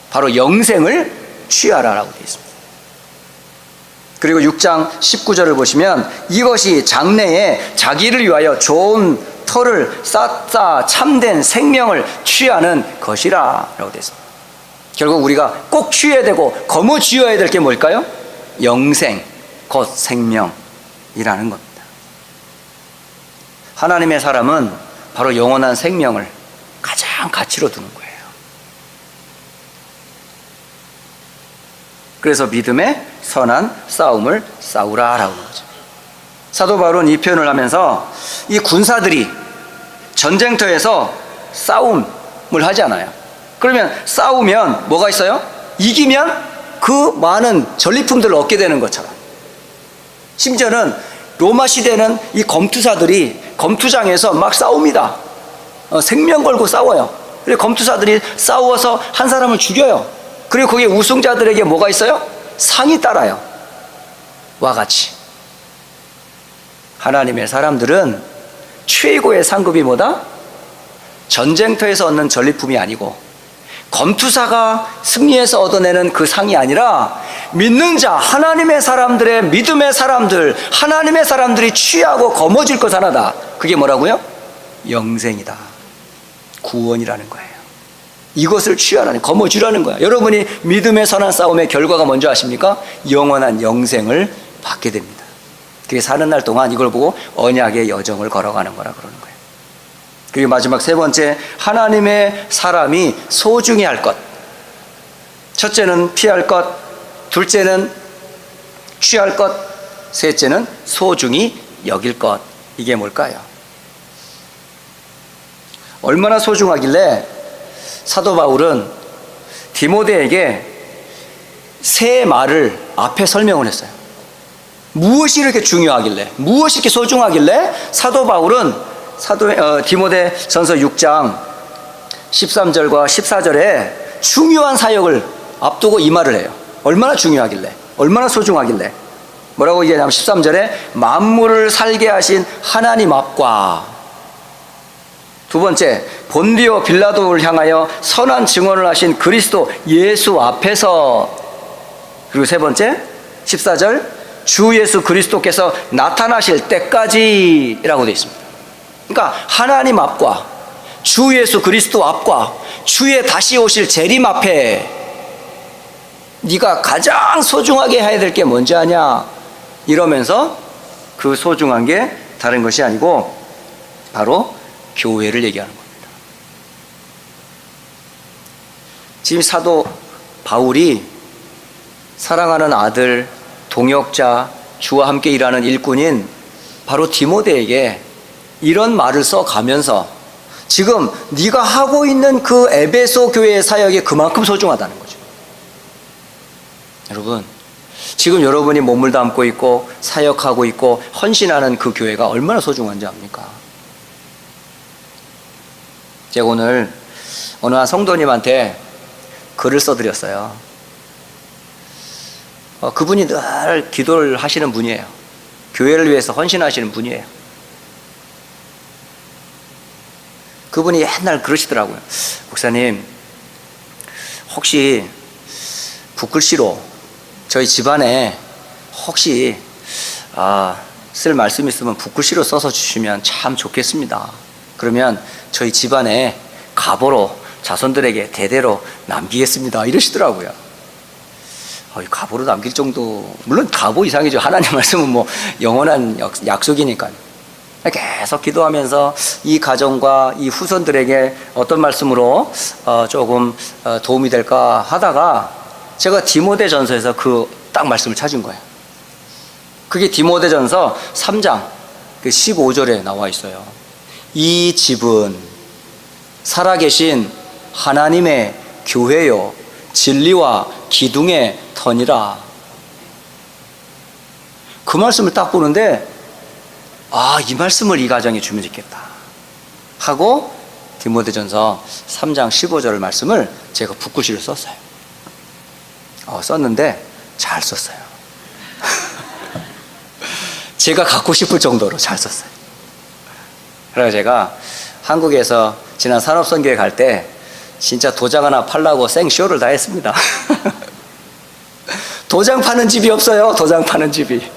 바로 영생을 취하라 라고 되어 있습니다. 그리고 6장 19절을 보시면 이것이 장래에 자기를 위하여 좋은 터를 쌓아 참된 생명을 취하는 것이라 라고 되어 있습니다. 결국 우리가 꼭 취해야 되고 거머쥐어야 될 게 뭘까요? 영생, 곧 생명이라는 겁니다. 하나님의 사람은 바로 영원한 생명을 가장 가치로 두는 거예요. 그래서 믿음의 선한 싸움을 싸우라라고 하는 거죠. 사도 바울은 이 표현을 하면서 이 군사들이 전쟁터에서 싸움을 하잖아요. 그러면 싸우면 뭐가 있어요? 이기면 그 많은 전리품들을 얻게 되는 것처럼, 심지어는 로마 시대는 이 검투사들이 검투장에서 막 싸웁니다. 생명 걸고 싸워요. 그리고 검투사들이 싸워서 한 사람을 죽여요. 그리고 거기에 우승자들에게 뭐가 있어요? 상이 따라요. 와 같이 하나님의 사람들은 최고의 상급이 뭐다? 전쟁터에서 얻는 전리품이 아니고 검투사가 승리해서 얻어내는 그 상이 아니라 믿는 자, 하나님의 사람들의 믿음의 사람들, 하나님의 사람들이 취하고 거머쥘 것 하나다. 그게 뭐라고요? 영생이다. 구원이라는 거예요. 이것을 취하라는, 거머쥐라는 거야. 여러분이 믿음의 선한 싸움의 결과가 뭔지 아십니까? 영원한 영생을 받게 됩니다. 그게 사는 날 동안 이걸 보고 언약의 여정을 걸어가는 거라 그러는 거예요. 그리고 마지막 세 번째, 하나님의 사람이 소중히 할 것. 첫째는 피할 것, 둘째는 취할 것, 셋째는 소중히 여길 것. 이게 뭘까요? 얼마나 소중하길래 사도 바울은 디모데에게 세 말을 앞에 설명을 했어요. 무엇이 이렇게 중요하길래, 무엇이 이렇게 소중하길래 사도 바울은 디모데 전서 6장 13절과 14절에 중요한 사역을 앞두고 이 말을 해요. 얼마나 중요하길래, 얼마나 소중하길래. 뭐라고 얘기하냐면 13절에 만물을 살게 하신 하나님 앞과, 두 번째 본디오 빌라도를 향하여 선한 증언을 하신 그리스도 예수 앞에서, 그리고 세 번째 14절 주 예수 그리스도께서 나타나실 때까지라고 되어 있습니다. 그러니까 하나님 앞과 주 예수 그리스도 앞과 주의 다시 오실 재림 앞에 네가 가장 소중하게 해야 될 게 뭔지 아냐, 이러면서 그 소중한 게 다른 것이 아니고 바로 교회를 얘기하는 겁니다. 지금 사도 바울이 사랑하는 아들, 동역자, 주와 함께 일하는 일꾼인 바로 디모데에게 이런 말을 써가면서 지금 네가 하고 있는 그 에베소 교회의 사역이 그만큼 소중하다는 거죠. 여러분, 지금 여러분이 몸을 담고 있고 사역하고 있고 헌신하는 그 교회가 얼마나 소중한지 압니까? 제가 오늘 어느 한 성도님한테 글을 써드렸어요. 그분이 늘 기도를 하시는 분이에요. 교회를 위해서 헌신하시는 분이에요. 그분이 옛날 그러시더라고요. 목사님, 혹시 붓글씨로 저희 집안에 혹시 쓸 말씀 있으면 붓글씨로 써서 주시면 참 좋겠습니다. 그러면 저희 집안에 가보로 자손들에게 대대로 남기겠습니다. 이러시더라고요. 가보로 남길 정도, 물론 가보 이상이죠. 하나님 말씀은 뭐 영원한 약속이니까요. 계속 기도하면서 이 가정과 이 후손들에게 어떤 말씀으로 조금 도움이 될까 하다가 제가 디모데전서에서 그 딱 말씀을 찾은 거예요. 그게 디모데전서 3장 15절에 나와 있어요. 이 집은 살아계신 하나님의 교회요 진리와 기둥의 터니라. 그 말씀을 딱 보는데 이 말씀을 이 가정에 주면 좋겠다 하고 디모데전서 3장 15절 말씀을 제가 붓글씨로 썼어요. 썼는데 잘 썼어요. 제가 갖고 싶을 정도로 잘 썼어요. 그래서 제가 한국에서 지난 산업선교회 갈 때 진짜 도장 하나 팔라고 생쇼를 다 했습니다. 도장 파는 집이 없어요. 도장 파는 집이.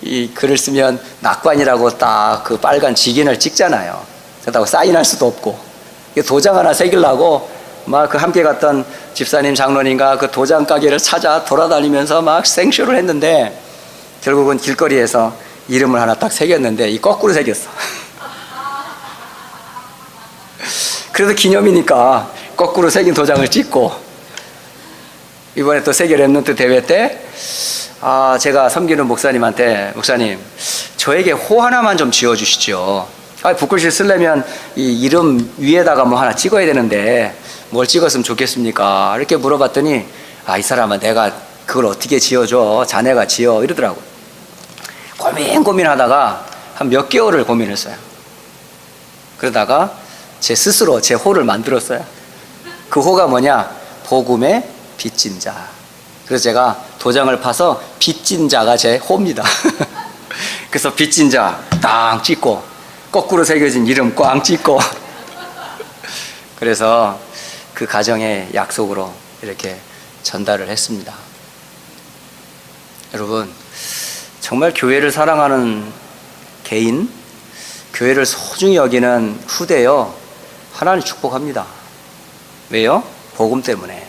이 글을 쓰면 낙관이라고 딱 그 빨간 직인을 찍잖아요. 그렇다고 사인할 수도 없고 도장 하나 새기려고 막 그 함께 갔던 집사님 장로님과 그 도장 가게를 찾아 돌아다니면서 막 생쇼를 했는데 결국은 길거리에서 이름을 하나 딱 새겼는데 이 거꾸로 새겼어. 그래도 기념이니까 거꾸로 새긴 도장을 찍고 이번에 또 세계 랩런트 대회 때 제가 섬기는 목사님한테 목사님 저에게 호 하나만 좀 지어주시죠. 붓글씨 쓰려면 이 이름 위에다가 뭐 하나 찍어야 되는데 뭘 찍었으면 좋겠습니까? 이렇게 물어봤더니 이 사람은 내가 그걸 어떻게 지어줘? 자네가 지어 이러더라고요. 고민하다가 한 몇 개월을 고민했어요. 그러다가 제 스스로 제 호를 만들었어요. 그 호가 뭐냐? 복음의 빚진 자. 그래서 제가 도장을 파서 빚진 자가 제 호입니다. 그래서 빚진 자 딱 찍고 거꾸로 새겨진 이름 꽝 찍고 그래서 그 가정의 약속으로 이렇게 전달을 했습니다. 여러분 정말 교회를 사랑하는 개인, 교회를 소중히 여기는 후대요 하나님 축복합니다. 왜요? 복음 때문에.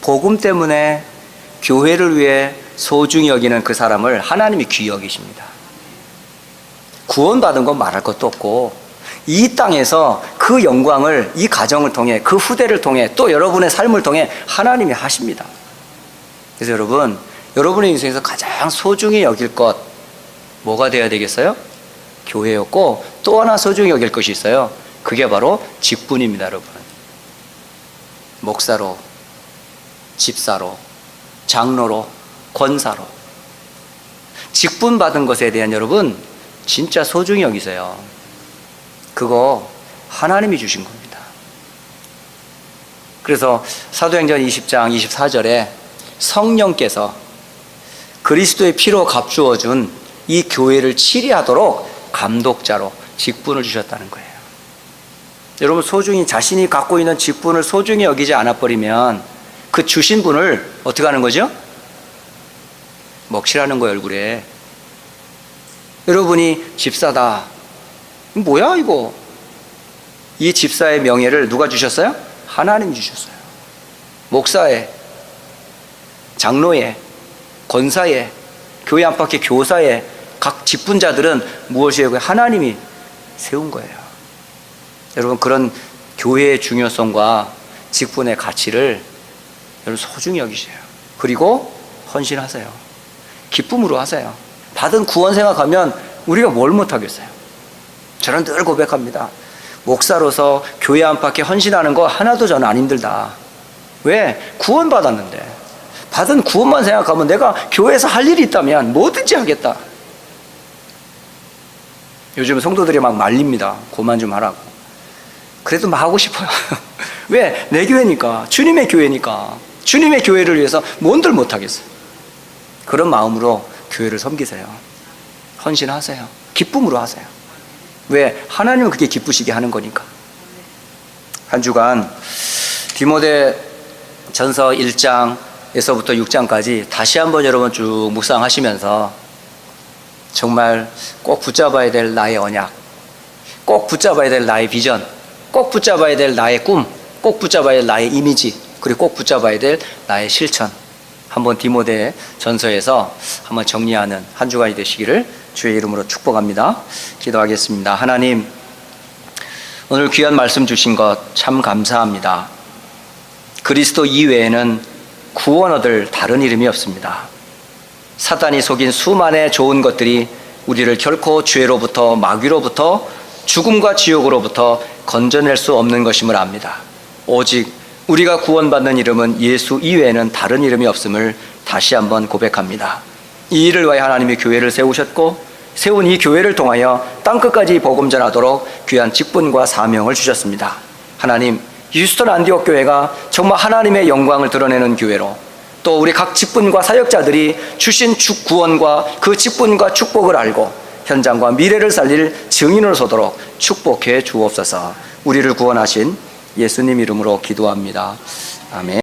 복음 때문에 교회를 위해 소중히 여기는 그 사람을 하나님이 귀히 여기십니다. 구원받은 건 말할 것도 없고 이 땅에서 그 영광을 이 가정을 통해 그 후대를 통해 또 여러분의 삶을 통해 하나님이 하십니다. 그래서 여러분, 여러분의 인생에서 가장 소중히 여길 것 뭐가 되어야 되겠어요? 교회였고 또 하나 소중히 여길 것이 있어요. 그게 바로 직분입니다. 여러분, 목사로, 집사로, 장로로, 권사로 직분 받은 것에 대한 여러분 진짜 소중히 여기세요. 그거 하나님이 주신 겁니다. 그래서 사도행전 20장 24절에 성령께서 그리스도의 피로 값주어 준 이 교회를 치리하도록 감독자로 직분을 주셨다는 거예요. 여러분 소중히 자신이 갖고 있는 직분을 소중히 여기지 않아 버리면 그 주신 분을 어떻게 하는 거죠? 먹칠하는 거예요, 얼굴에. 여러분이 집사다. 뭐야 이거? 이 집사의 명예를 누가 주셨어요? 하나님이 주셨어요. 목사의, 장로의, 권사의, 교회 안팎의 교사의 각 직분자들은 무엇이에요? 하나님이 세운 거예요. 여러분 그런 교회의 중요성과 직분의 가치를 여러분 소중히 여기세요. 그리고 헌신하세요. 기쁨으로 하세요. 받은 구원 생각하면 우리가 뭘 못하겠어요. 저는 늘 고백합니다. 목사로서 교회 안팎에 헌신하는 거 하나도 저는 안 힘들다. 왜? 구원 받았는데. 받은 구원만 생각하면 내가 교회에서 할 일이 있다면 뭐든지 하겠다. 요즘 성도들이 막 말립니다. 그만 좀 하라고. 그래도 막 하고 싶어요. 왜? 내 교회니까. 주님의 교회니까. 주님의 교회를 위해서 뭔들 못하겠어요. 그런 마음으로 교회를 섬기세요. 헌신하세요. 기쁨으로 하세요. 왜? 하나님은 그게 기쁘시게 하는 거니까. 한 주간 디모데 전서 1장에서부터 6장까지 다시 한번 여러분 쭉 묵상하시면서 정말 꼭 붙잡아야 될 나의 언약, 꼭 붙잡아야 될 나의 비전, 꼭 붙잡아야 될 나의 꿈, 꼭 붙잡아야 될 나의 이미지, 그리고 꼭 붙잡아야 될 나의 실천, 한번 디모데 전서에서 한번 정리하는 한 주간이 되시기를 주의 이름으로 축복합니다. 기도하겠습니다. 하나님, 오늘 귀한 말씀 주신 것 참 감사합니다. 그리스도 이외에는 구원 얻을 다른 이름이 없습니다. 사단이 속인 수많은 좋은 것들이 우리를 결코 죄로부터, 마귀로부터, 죽음과 지옥으로부터 건져낼 수 없는 것임을 압니다. 오직 우리가 구원받는 이름은 예수 이외에는 다른 이름이 없음을 다시 한번 고백합니다. 이 일을 위하여 하나님이 교회를 세우셨고, 세운 이 교회를 통하여 땅끝까지 복음 전하도록 귀한 직분과 사명을 주셨습니다. 하나님, 휴스턴 안디옥 교회가 정말 하나님의 영광을 드러내는 교회로, 또 우리 각 직분과 사역자들이 주신 구원과 그 직분과 축복을 알고 현장과 미래를 살릴 증인으로 서도록 축복해 주옵소서. 우리를 구원하신 예수님 이름으로 기도합니다. 아멘.